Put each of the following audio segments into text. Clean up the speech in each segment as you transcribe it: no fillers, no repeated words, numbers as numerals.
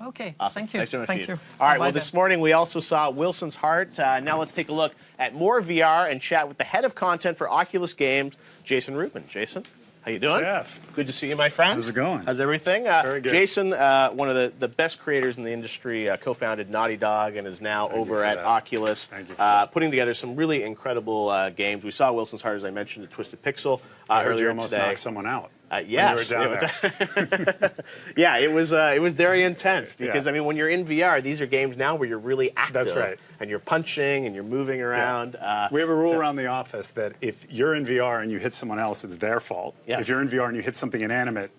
Okay, Awesome. thank you. Thanks so much, Thank Keith. you. All right, Bye-bye well, this morning we also saw Wilson's Heart. Now let's take a look at more VR and chat with the head of content for Oculus Games, Jason Rubin. Jason, how you doing? Jeff. Good to see you, my friend. How's it going? How's everything? Very good. Jason, one of the best creators in the industry, co-founded Naughty Dog and is now over at Oculus, putting together some really incredible games. We saw Wilson's Heart, as I mentioned, at Twisted Pixel earlier you almost today. knocked someone out. Yes, yeah, it was very intense because I mean, when you're in VR, these are games now where you're really active. That's right. And you're punching and you're moving around. We have a rule around the office that if you're in VR and you hit someone else, it's their fault. Yes. If you're in VR and you hit something inanimate,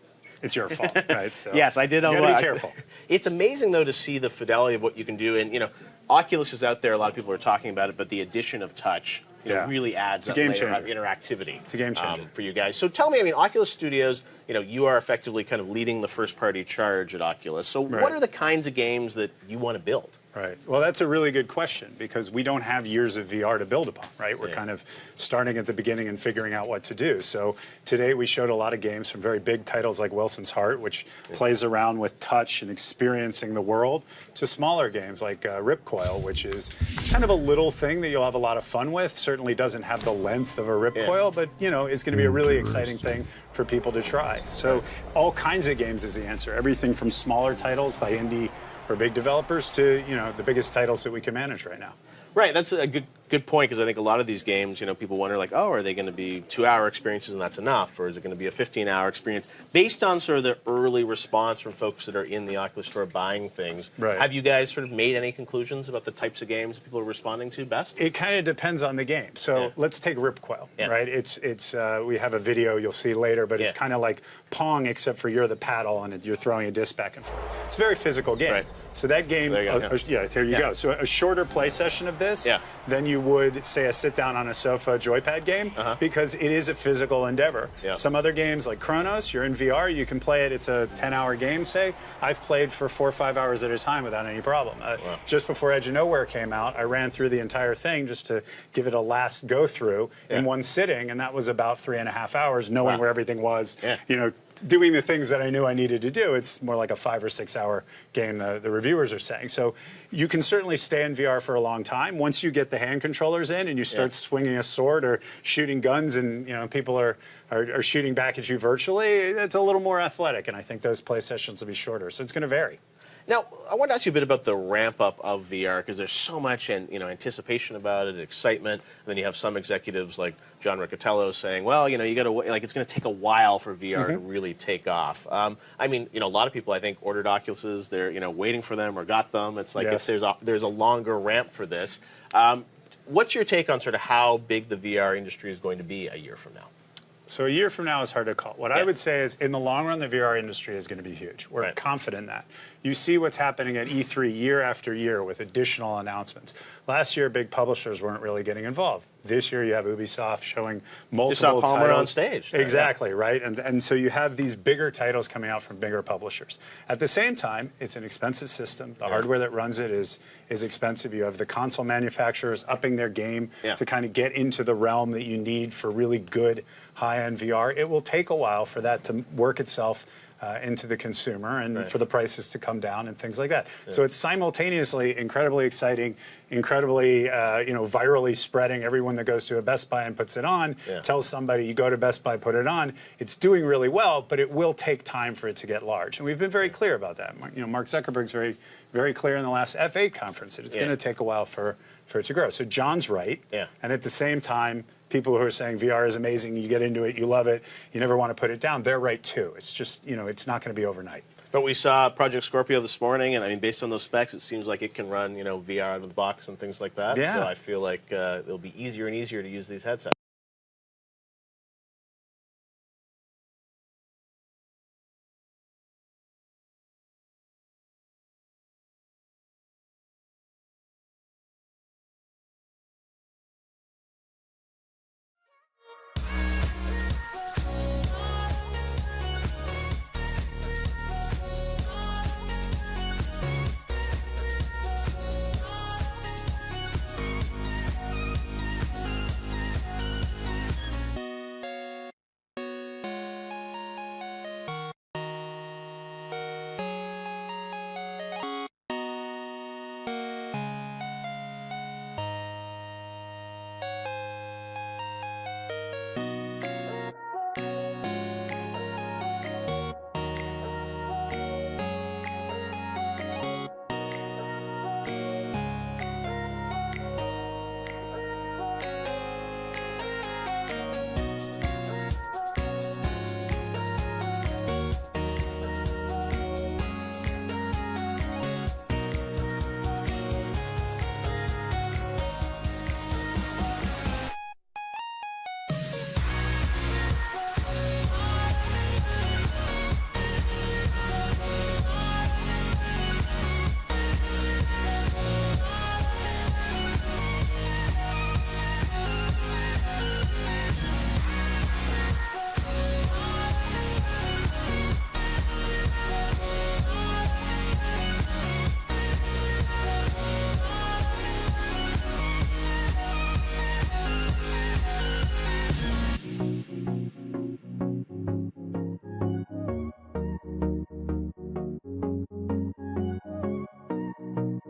it's your fault, right? So yes, I did. You gotta be careful. It's amazing though to see the fidelity of what you can do, and you know, Oculus is out there. A lot of people are talking about it, but the addition of touch. Really adds a layer of interactivity. It's a game changer for you guys. So tell me, I mean, Oculus Studios, you know, you are effectively kind of leading the first-party charge at Oculus. So what are the kinds of games that you want to build? Right. Well, that's a really good question because we don't have years of VR to build upon, right? We're kind of starting at the beginning and figuring out what to do. So today we showed a lot of games from very big titles like Wilson's Heart, which plays around with touch and experiencing the world, to smaller games like Ripcoil, which is kind of a little thing that you'll have a lot of fun with. Certainly doesn't have the length of a Ripcoil, but, you know, it's going to be a really exciting thing for people to try. So all kinds of games is the answer. Everything from smaller titles by indie or big developers to, you know, the biggest titles that we can manage right now. Right, that's a good point, because I think a lot of these games, you know, people wonder like, oh, are they going to be 2-hour experiences and that's enough, or is it going to be a 15-hour experience? Based on sort of the early response from folks that are in the Oculus store buying things, have you guys sort of made any conclusions about the types of games that people are responding to best? It kind of depends on the game. So let's take Ripcoil, right? It's we have a video you'll see later, but it's kind of like Pong, except for you're the paddle and you're throwing a disc back and forth. It's a very physical game. Right. So that game, there you go. So a shorter play session of this than you would, say, a sit-down on a sofa joypad game, because it is a physical endeavor. Some other games like Chronos, you're in VR, you can play it, it's a 10-hour game, say. I've played for 4 or 5 hours at a time without any problem. Just before Edge of Nowhere came out, I ran through the entire thing just to give it a last go-through in one sitting, and that was about 3.5 hours, knowing where everything was, you know, doing the things that I knew I needed to do. It's more like a 5 or 6 hour game, the reviewers are saying. So you can certainly stay in VR for a long time. Once you get the hand controllers in and you start swinging a sword or shooting guns and, you know, people are shooting back at you virtually, it's a little more athletic, and I think those play sessions will be shorter. So it's going to vary. Now, I want to ask you a bit about the ramp-up of VR, because there's so much anticipation about it, excitement, and then you have some executives like John Riccatello saying, well, you know, you got to like it's going to take a while for VR to really take off. I mean, you know, a lot of people I think ordered Oculuses, they're waiting for them or got them. It's like there's a longer ramp for this. What's your take on sort of how big the VR industry is going to be a year from now? So a year from now is hard to call. What I would say is, in the long run, the VR industry is going to be huge. We're confident in that. You see what's happening at E3 year after year with additional announcements. Last year, big publishers weren't really getting involved. This year, you have Ubisoft showing multiple titles. Palmer on stage. Exactly, right? And so you have these bigger titles coming out from bigger publishers. At the same time, it's an expensive system. The hardware that runs it is expensive. You have the console manufacturers upping their game to kind of get into the realm that you need for really good high-end VR. It will take a while for that to work itself into the consumer and for the prices to come down and things like that. So it's simultaneously incredibly exciting, incredibly virally spreading. Everyone that goes to a Best Buy and puts it on tells somebody, you go to Best Buy, put it on. It's doing really well, but it will take time for it to get large. And we've been very clear about that. You know, Mark Zuckerberg's very clear in the last F8 conference that it's going to take a while for it to grow. So John's right. And at the same time, people who are saying VR is amazing, you get into it, you love it, you never want to put it down, they're right too. It's just, you know, it's not going to be overnight. But we saw Project Scorpio this morning, and I mean, based on those specs, it seems like it can run, you know, VR out of the box and things like that. So I feel like it'll be easier and easier to use these headsets.